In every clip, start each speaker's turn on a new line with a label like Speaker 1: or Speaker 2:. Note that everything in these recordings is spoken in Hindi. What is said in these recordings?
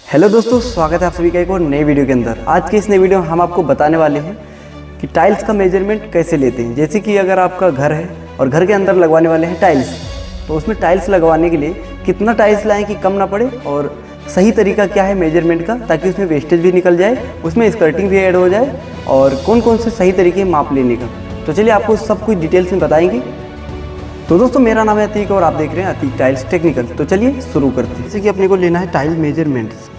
Speaker 1: हेलो दोस्तों, स्वागत है आप सभी का एक और नए वीडियो के अंदर। आज के इस नए वीडियो में हम आपको बताने वाले हैं कि टाइल्स का मेजरमेंट कैसे लेते हैं। जैसे कि अगर आपका घर है और घर के अंदर लगवाने वाले हैं टाइल्स, तो उसमें टाइल्स लगवाने के लिए कितना टाइल्स लाएं कि कम ना पड़े, और सही तरीका क्या है मेजरमेंट का, ताकि उसमें वेस्टेज भी निकल जाए, उसमें स्कर्टिंग भी ऐड हो जाए, और कौन कौन से सही तरीके माप लेने का। तो चलिए आपको सब कुछ डिटेल्स में बताएंगे। तो दोस्तों, मेरा नाम है अतीक और आप देख रहे हैं अतीक टाइल्स टेक्निकल। तो चलिए शुरू करते हैं। जैसे कि अपने को लेना है टाइल मेजरमेंट्स।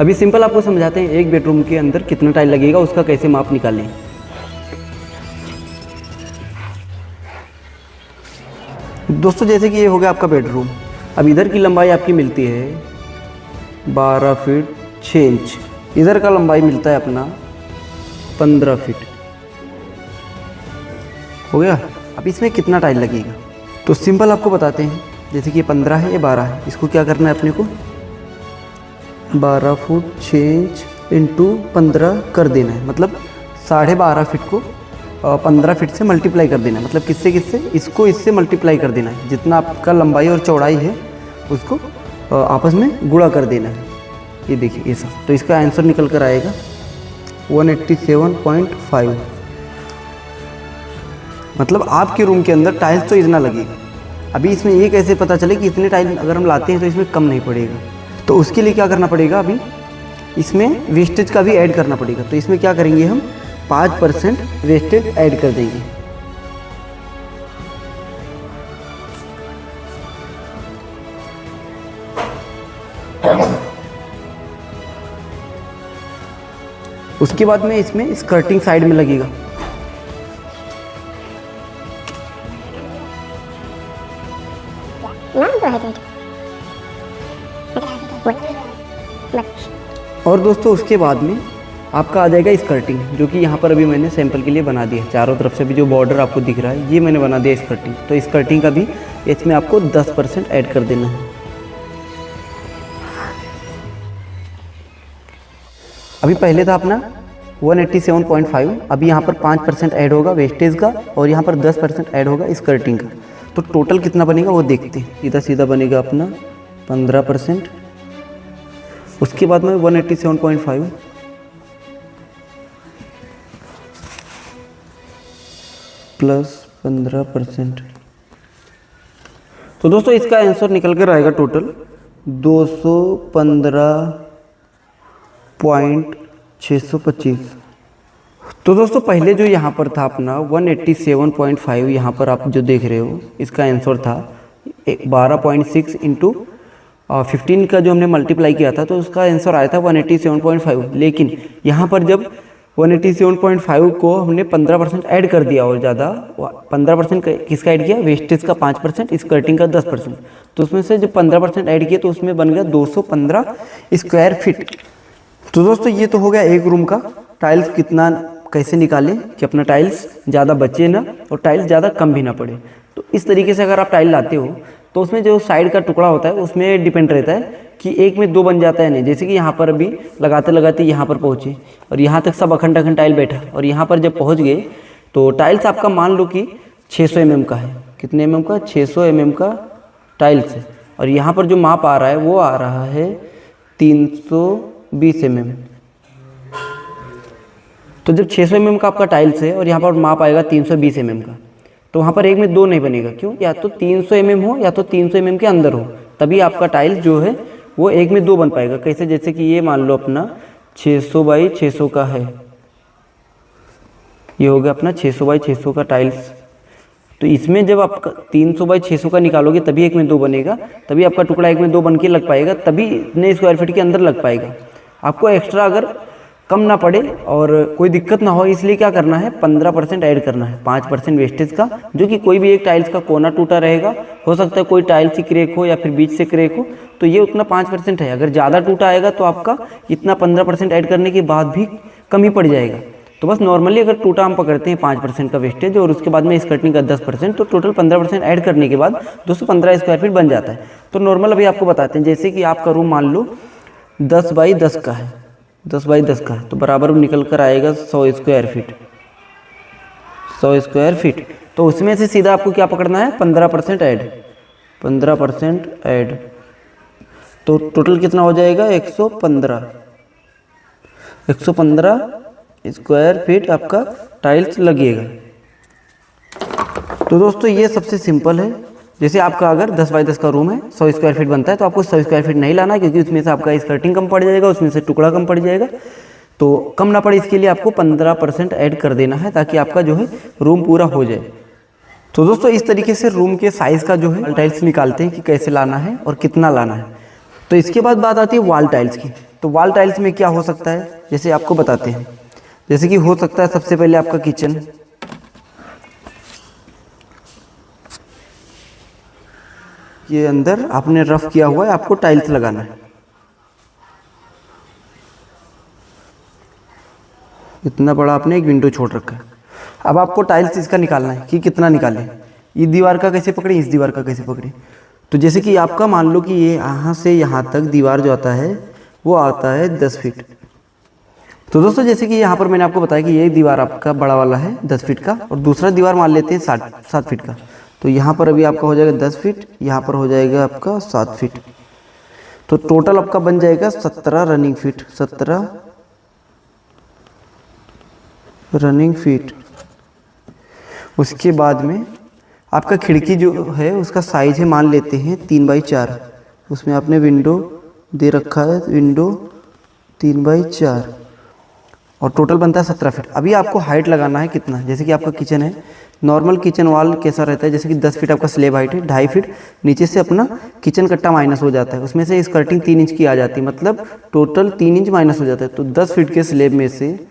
Speaker 1: अभी सिंपल आपको समझाते हैं एक बेडरूम के अंदर कितना टाइल लगेगा, उसका कैसे माप निकालें। दोस्तों, जैसे कि ये हो गया आपका बेडरूम। अब इधर की लंबाई आपकी मिलती है 12 फीट 6 इंच, इधर का लंबाई मिलता है अपना 15 फीट। हो गया। अब इसमें कितना टाइल लगेगा तो सिंपल आपको बताते हैं। जैसे कि ये 15 है, ये 12 है, इसको क्या करना है अपने को 12 फुट 6 इंच इंटू 15 कर देना है। मतलब 12.5 फीट को 15 फीट से मल्टीप्लाई कर देना है। मतलब किससे किससे, इसको इससे मल्टीप्लाई कर देना है। जितना आपका लंबाई और चौड़ाई है उसको आपस में गुणा कर देना है। ये देखिए ये सब। तो इसका आंसर निकल कर आएगा 187.5। मतलब आपके रूम के अंदर टाइल्स तो इतना लगेगा। अभी इसमें ये कैसे पता चले कि इतने टाइल अगर हम लाते हैं तो इसमें कम नहीं पड़ेगा। तो उसके लिए क्या करना पड़ेगा, अभी इसमें वेस्टेज का भी ऐड करना पड़ेगा। तो इसमें क्या करेंगे हम 5% वेस्टेज ऐड कर देंगे। उसके बाद में इसमें स्कर्टिंग साइड में लगेगा। और दोस्तों, उसके बाद में आपका आ जाएगा स्कर्टिंग, जो कि यहाँ पर अभी मैंने सैंपल के लिए बना दिया है। चारों तरफ से भी जो बॉर्डर आपको दिख रहा है, ये मैंने बना दिया स्कर्टिंग। तो स्कर्टिंग का भी इसमें आपको 10% ऐड कर देना है। अभी पहले था अपना 187.5, अभी यहाँ पर 5% ऐड होगा वेस्टेज का, और यहाँ पर 10% ऐड होगा स्कर्टिंग का। तो टोटल कितना बनेगा वो देखते हैं। सीधा सीधा बनेगा अपना 15%। उसके बाद में 187.5 प्लस 15%। तो दोस्तों, इसका आंसर निकल कर आएगा टोटल 215.625। तो दोस्तों, पहले जो यहाँ पर था अपना 187.5, यहाँ पर आप जो देख रहे हो, इसका आंसर था 12.6 इंटू 15 का जो हमने मल्टीप्लाई किया था, तो उसका आंसर आया था 187.5। लेकिन यहाँ पर जब 187.5 को हमने 15% ऐड कर दिया, और ज़्यादा 15% किसका ऐड किया, वेस्टेज का 5%, स्कर्टिंग का 10%। तो उसमें से जब 15% ऐड किया तो उसमें बन गया 215 स्क्वायर फीट। तो दोस्तों, ये तो हो गया एक रूम का। टाइल्स कितना कैसे निकालें कि अपना टाइल्स ज़्यादा बचे ना और टाइल्स ज़्यादा कम भी ना पड़े। तो इस तरीके से अगर आप टाइल लाते हो तो उसमें जो साइड का टुकड़ा होता है उसमें डिपेंड रहता है कि एक में दो बन जाता है नहीं। जैसे कि यहाँ पर अभी लगाते लगाते यहाँ पर पहुँचे और यहाँ तक सब अखंड अखंड टाइल बैठा, और यहाँ पर जब पहुँच गए तो टाइल्स आपका मान लो कि 600 mm का है। कितने mm का, 600 mm का टाइल्स है। और यहाँ पर जो माप आ रहा है वो आ रहा है 320 mm। तो जब 600 mm का आपका टाइल्स है और यहाँ पर माप आएगा 320 mm का, तो वहाँ पर एक में दो नहीं बनेगा। क्यों? या तो 300 mm हो या तो 300 mm के अंदर हो, तभी आपका टाइल्स जो है वो एक में दो बन पाएगा। कैसे? जैसे कि ये मान लो अपना 600 बाई 600 का है, ये हो गया अपना 600 बाई 600 का टाइल्स। तो इसमें जब आप 300 बाई 600 का निकालोगे तभी एक में दो बनेगा, तभी आपका टुकड़ा एक में दो बन के लग पाएगा, तभी इतने स्क्वायर फीट के अंदर लग पाएगा। आपको एक्स्ट्रा अगर कम ना पड़े और कोई दिक्कत ना हो, इसलिए क्या करना है 15% ऐड करना है, 5% वेस्टेज का, जो कि कोई भी एक टाइल्स का कोना टूटा रहेगा। हो सकता है कोई टाइल्स ही क्रैक हो या फिर बीच से क्रैक हो, तो ये उतना 5% है। अगर ज़्यादा टूटा आएगा तो आपका इतना 15% ऐड करने के बाद भी कम ही पड़ जाएगा। तो बस नॉर्मली अगर टूटा हम पकड़ते हैं 5% का वेस्टेज और उसके बाद में स्कर्टिंग का 10%, तो टोटल 15% ऐड करने के बाद 215 स्क्वायर फीट बन जाता है। तो नॉर्मल अभी आपको बताते हैं, जैसे कि आपका रूम मान लो 10 बाई 10 का है, 10 बाई 10 का है, तो बराबर निकल कर आएगा 100 स्क्वायर फीट। 100 स्क्वायर फीट, तो उसमें से सीधा आपको क्या पकड़ना है 15% ऐड, 15% ऐड। तो टोटल कितना हो जाएगा 115 स्क्वायर फीट आपका टाइल्स लगेगा। तो दोस्तों ये सबसे सिंपल है। जैसे आपका अगर 10 बाई 10 का रूम है, 100 स्क्वायर फीट बनता है, तो आपको 100 स्क्वायर फीट नहीं लाना, क्योंकि उसमें से आपका स्कर्टिंग कम पड़ जाएगा, उसमें से टुकड़ा कम पड़ जाएगा। तो कम ना पड़े इसके लिए आपको 15% ऐड कर देना है, ताकि आपका जो है रूम पूरा हो जाए। तो दोस्तों इस तरीके से रूम के साइज़ का जो है टाइल्स निकालते हैं कि कैसे लाना है और कितना लाना है। तो इसके बाद बात आती है वॉल टाइल्स की। तो वॉल टाइल्स में क्या हो सकता है, जैसे आपको बताते हैं। जैसे कि हो सकता है सबसे पहले आपका किचन, ये अंदर आपने रफ किया हुआ है, आपको टाइल्स लगाना है। इतना बड़ा आपने एक विंडो छोड़ रखा है। अब आपको टाइल्स इसका निकालना है कि कितना निकालें, इस दीवार का कैसे पकड़े, इस दीवार का कैसे पकड़े। तो जैसे कि आपका मान लो कि ये यहाँ से यहाँ तक दीवार जो आता है वो आता है 10 फीट। तो दोस्तों जैसे कि यहाँ पर मैंने आपको बताया कि ये दीवार आपका बड़ा वाला है 10 फीट का, और दूसरा दीवार मान लेते हैं 7 फीट का। तो यहाँ पर अभी आपका हो जाएगा 10 फीट, यहाँ पर हो जाएगा आपका 7 फीट। तो टोटल आपका बन जाएगा 17 रनिंग फीट, 17 रनिंग फीट। उसके बाद में आपका खिड़की जो है उसका साइज है, मान लेते हैं 3 बाई 4। उसमें आपने विंडो दे रखा है, विंडो 3 बाई 4, और टोटल बनता है 17 फीट। अभी आपको हाइट लगाना है कितना, जैसे कि आपका किचन है, नॉर्मल किचन वॉल कैसा रहता है, जैसे कि 10 फीट आपका स्लेब हाइट है, 2.5 फीट नीचे से अपना किचन कट्टा माइनस हो जाता है, उसमें से स्कर्टिंग 3 इंच की आ जाती है, मतलब टोटल 3 इंच माइनस हो जाता है। तो 10 फीट के स्लेब में से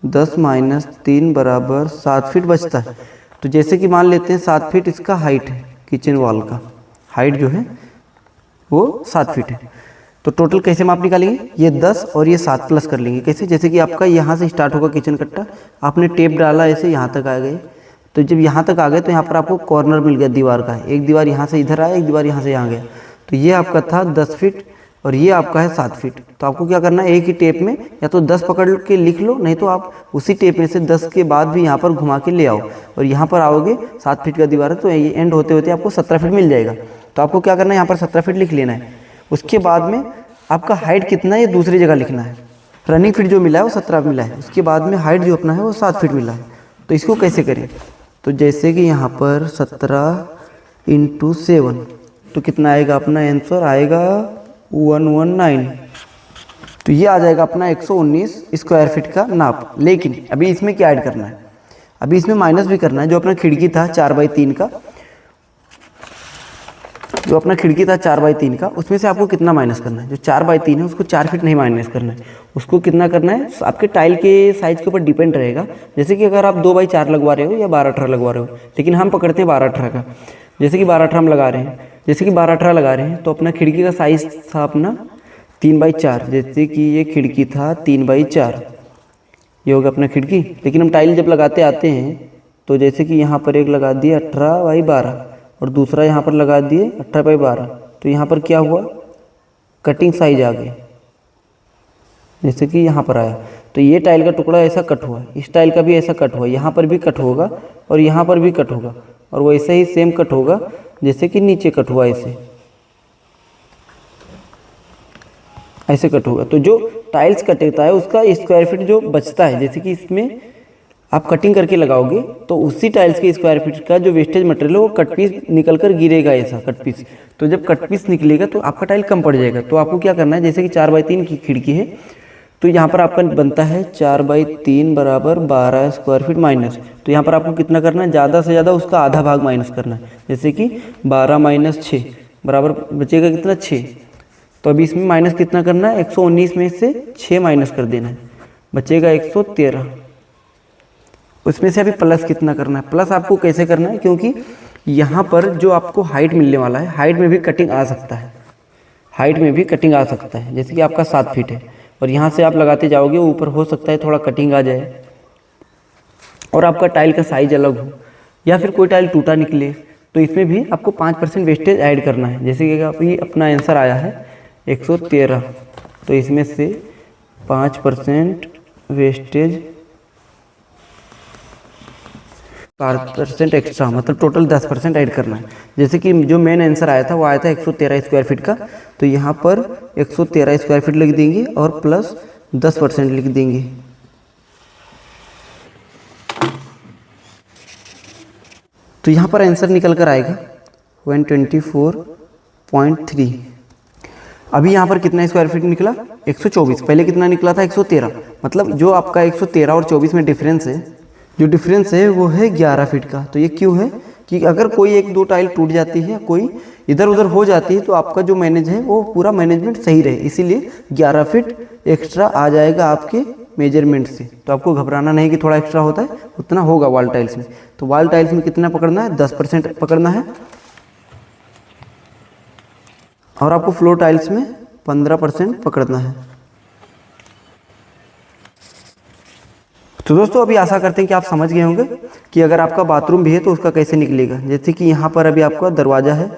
Speaker 1: 10 माइनस 3 बराबर 7 फीट बचता है। तो जैसे कि मान लेते हैं 7 फीट इसका हाइट है, किचन वॉल का हाइट जो है वो 7 फीट है। तो टोटल कैसे माप निकालेंगे, ये 10 और ये 7 प्लस कर लेंगे। कैसे, जैसे कि आपका यहाँ से स्टार्ट होगा किचन कट्टा, आपने टेप डाला ऐसे यहाँ तक आ गए। तो जब यहाँ तक आ गए तो यहाँ पर आपको कॉर्नर मिल गया दीवार का, एक दीवार यहाँ से इधर आया, एक दीवार यहाँ से यहाँ गया। तो ये आपका था 10 फीट और ये आपका है 7 फीट। तो आपको क्या करना है, एक ही टेप में या तो 10 पकड़ के लिख लो, नहीं तो आप उसी टेप में से 10 के बाद भी यहाँ पर घुमा के ले आओ, और यहाँ पर आओगे 7 फीट का दीवार है, तो ये एंड होते होते आपको 17 फीट मिल जाएगा। तो आपको क्या करना है, यहाँ पर 17 फीट लिख लेना है। उसके बाद में आपका हाइट कितना है ये दूसरी जगह लिखना है। रनिंग फीट जो मिला है वो 17 मिला है, उसके बाद में हाइट जो अपना है वो 7 फीट मिला है। तो इसको कैसे करें, तो जैसे कि यहाँ पर 17 × 7, तो कितना आएगा अपना आंसर, आएगा 119। तो ये आ जाएगा अपना 119 स्क्वायर फीट का नाप। लेकिन अभी इसमें क्या ऐड करना है, अभी इसमें माइनस भी करना है। जो अपना खिड़की था 4 बाई 3 का, जो अपना खिड़की था 4 बाई 3 का, उसमें से आपको कितना माइनस करना है। जो 4 बाई 3 है उसको 4 फीट नहीं माइनस करना है, उसको कितना करना है आपके टाइल के साइज के ऊपर डिपेंड रहेगा। जैसे कि अगर आप 2 बाई 4 लगवा रहे हो या 12-18 लगवा रहे हो, लेकिन हम पकड़ते हैं 12-18 का। जैसे कि 12-18 हम लगा रहे हैं, जैसे कि 12-18 लगा रहे हैं, तो अपना खिड़की का साइज़ था अपना 3 बाई 4। जैसे कि ये खिड़की था 3 बाई 4, ये होगा अपना खिड़की। लेकिन हम टाइल जब लगाते आते हैं तो जैसे कि यहाँ पर एक लगा दिए 18 बाई 12 और दूसरा यहाँ पर लगा दिए 18 बाई 12, तो यहाँ पर क्या हुआ, कटिंग साइज आ गई। जैसे कि यहाँ पर आया, तो ये टाइल का टुकड़ा ऐसा कट हुआ, इस टाइल का भी ऐसा कट हुआ, यहाँ पर भी कट होगा और यहाँ पर भी कट होगा, और वैसे ही सेम कट होगा जैसे कि नीचे कट हुआ, ऐसे कट होगा। तो जो टाइल्स कटता है उसका स्क्वायर फीट जो बचता है, जैसे कि इसमें आप कटिंग करके लगाओगे तो उसी टाइल्स के स्क्वायर फीट का जो वेस्टेज मटेरियल है वो कट पीस निकल कर गिरेगा, ऐसा कट पीस। तो जब कट पीस निकलेगा तो आपका टाइल कम पड़ जाएगा। तो आपको क्या करना है, जैसे कि 4 बाई 3 की खिड़की है, तो यहाँ पर आपका बनता है 4 बाई 3 बराबर 12 स्क्वायर फीट माइनस। तो यहाँ पर आपको कितना करना है, ज़्यादा से ज़्यादा उसका आधा भाग माइनस करना है। जैसे कि 12 माइनस 6 बराबर बचेगा कितना, 6। तो अभी इसमें माइनस कितना करना है, 119 में से 6 माइनस कर देना है, बचेगा 113। उसमें से अभी प्लस कितना करना है, प्लस आपको कैसे करना है, क्योंकि यहाँ पर जो आपको हाइट मिलने वाला है, हाइट में भी कटिंग आ सकता है, हाइट में भी कटिंग आ सकता है। जैसे कि आपका 7 फीट है और यहाँ से आप लगाते जाओगे, ऊपर हो सकता है थोड़ा कटिंग आ जाए और आपका टाइल का साइज अलग हो, या फिर कोई टाइल टूटा निकले, तो इसमें भी आपको 5% वेस्टेज ऐड करना है। जैसे कि अभी अपना आंसर आया है 113, तो इसमें से 5% वेस्टेज 5% एक्स्ट्रा, मतलब टोटल 10% ऐड करना है। जैसे कि जो मेन आंसर आया था वो आया था 113 स्क्वायर फीट का, तो यहाँ पर 113 स्क्वायर फीट लिख देंगे और प्लस 10% लिख देंगे। तो यहाँ पर आंसर निकल कर आएगा 124.3। अभी यहाँ पर कितना स्क्वायर फीट निकला? 124। पहले कितना निकला था? 113। मतलब जो आपका 113 और 24 में डिफरेंस है, जो डिफरेंस है वो है 11 फीट का। तो ये क्यों है कि अगर कोई एक दो टाइल टूट जाती है, कोई इधर उधर हो जाती है, तो आपका जो मैनेज है वो पूरा मैनेजमेंट सही रहे, इसीलिए 11 फीट एक्स्ट्रा आ जाएगा आपके मेजरमेंट से। तो आपको घबराना नहीं कि थोड़ा एक्स्ट्रा होता है, उतना होगा वॉल टाइल्स में। तो वॉल टाइल्स में कितना पकड़ना है? 10% पकड़ना है, और आपको फ्लोर टाइल्स में 15% पकड़ना है। तो दोस्तों अभी आशा करते हैं कि आप समझ गए होंगे कि अगर आपका बाथरूम भी है तो उसका कैसे निकलेगा। जैसे कि यहाँ पर अभी आपका दरवाज़ा है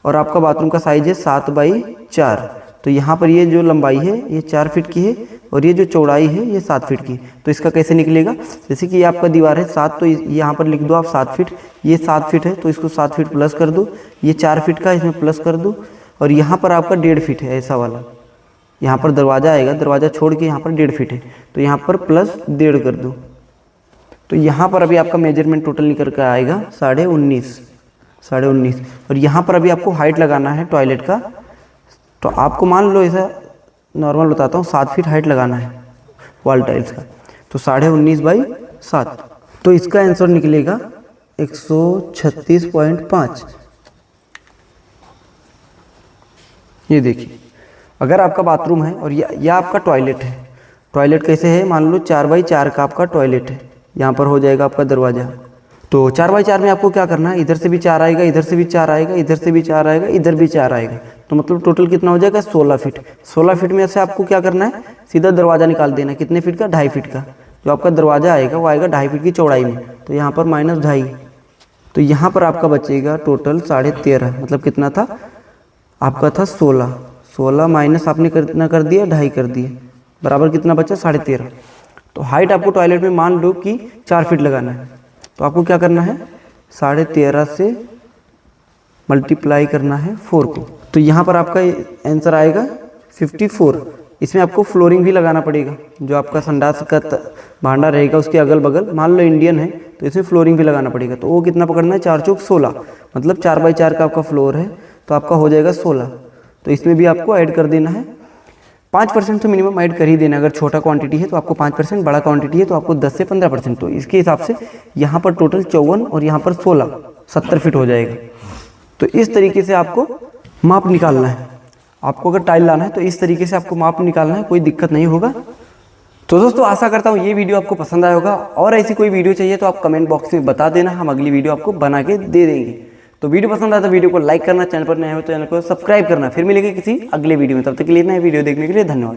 Speaker 1: और आपका बाथरूम का साइज है 7x4, तो यहाँ पर ये जो लंबाई है ये 4 फीट की है और ये जो चौड़ाई है ये 7 फीट की। तो इसका कैसे निकलेगा? जैसे कि ये आपका दीवार है 7, तो यहाँ पर लिख दो आप 7 फीट। ये 7 फीट है तो इसको 7 फीट प्लस कर दो, ये 4 फीट का इसमें प्लस कर दो, और यहाँ पर आपका 1.5 फीट है ऐसा वाला। यहाँ पर दरवाज़ा आएगा, दरवाज़ा छोड़ के यहाँ पर 1.5 फीट है, तो यहाँ पर प्लस 1.5 कर दो। तो यहाँ पर अभी आपका मेजरमेंट टोटल निकल कर आएगा 19.5। और यहाँ पर अभी आपको हाइट लगाना है टॉयलेट का। तो आपको मान लो ऐसा नॉर्मल बताता हूँ, 7 फीट हाइट लगाना है वॉल टाइल्स का, तो 19.5/7। तो इसका आंसर निकलेगा 136.5। ये देखिए, अगर आपका बाथरूम है और या आपका टॉयलेट है, टॉयलेट कैसे है? मान लो 4x4 का आपका टॉयलेट है, यहाँ पर हो जाएगा आपका दरवाज़ा। तो 4x4 में आपको क्या करना है? इधर से भी 4 आएगा, इधर से भी 4 आएगा, इधर से भी 4 आएगा, इधर भी 4 आएगा, तो मतलब टोटल कितना हो जाएगा? 16 फीट। 16 फीट में से आपको क्या करना है? सीधा दरवाज़ा निकाल देना है। कितने फीट का? 2.5 फीट का। जो आपका दरवाज़ा आएगा वो आएगा 2.5 फीट की चौड़ाई में, तो यहाँ पर -2.5। तो यहाँ पर आपका बचेगा टोटल 13.5। मतलब कितना था आपका? था 16 माइनस आपने कितना कर दिया? 2.5 कर दिए, बराबर कितना बचा? 13.5। तो हाइट आपको टॉयलेट में मान लो कि 4 फीट लगाना है, तो आपको क्या करना है? 13.5 से मल्टीप्लाई करना है 4 को। तो यहाँ पर आपका आंसर आएगा 54। इसमें आपको फ्लोरिंग भी लगाना पड़ेगा। जो आपका संडास का भांडा रहेगा उसके अगल बगल, मान लो इंडियन है तो इसमें फ्लोरिंग भी लगाना पड़ेगा। तो वो कितना पकड़ना है? 4 चौक 16, मतलब 4x4 का आपका फ्लोर है, तो आपका हो जाएगा 16। तो इसमें भी आपको ऐड कर देना है 5% तो मिनिमम ऐड कर ही देना। अगर छोटा क्वांटिटी है तो आपको 5%, बड़ा क्वांटिटी है तो आपको 10 से 15%। तो इसके हिसाब से यहाँ पर टोटल 54 और यहाँ पर 16, 70 फीट हो जाएगा। तो इस तरीके से आपको माप निकालना है। आपको अगर टाइल लाना है तो इस तरीके से आपको माप निकालना है, कोई दिक्कत नहीं होगा। तो दोस्तों आशा करता हूँ ये वीडियो आपको पसंद आया होगा, और ऐसी कोई वीडियो चाहिए तो आप कमेंट बॉक्स में बता देना, हम अगली वीडियो आपको बना के दे देंगे। तो वीडियो पसंद आया तो वीडियो को लाइक करना, चैनल पर नए हो तो चैनल को सब्सक्राइब करना। फिर मिलेंगे किसी अगले वीडियो में, तब तक के लिए नए वीडियो देखने के लिए धन्यवाद।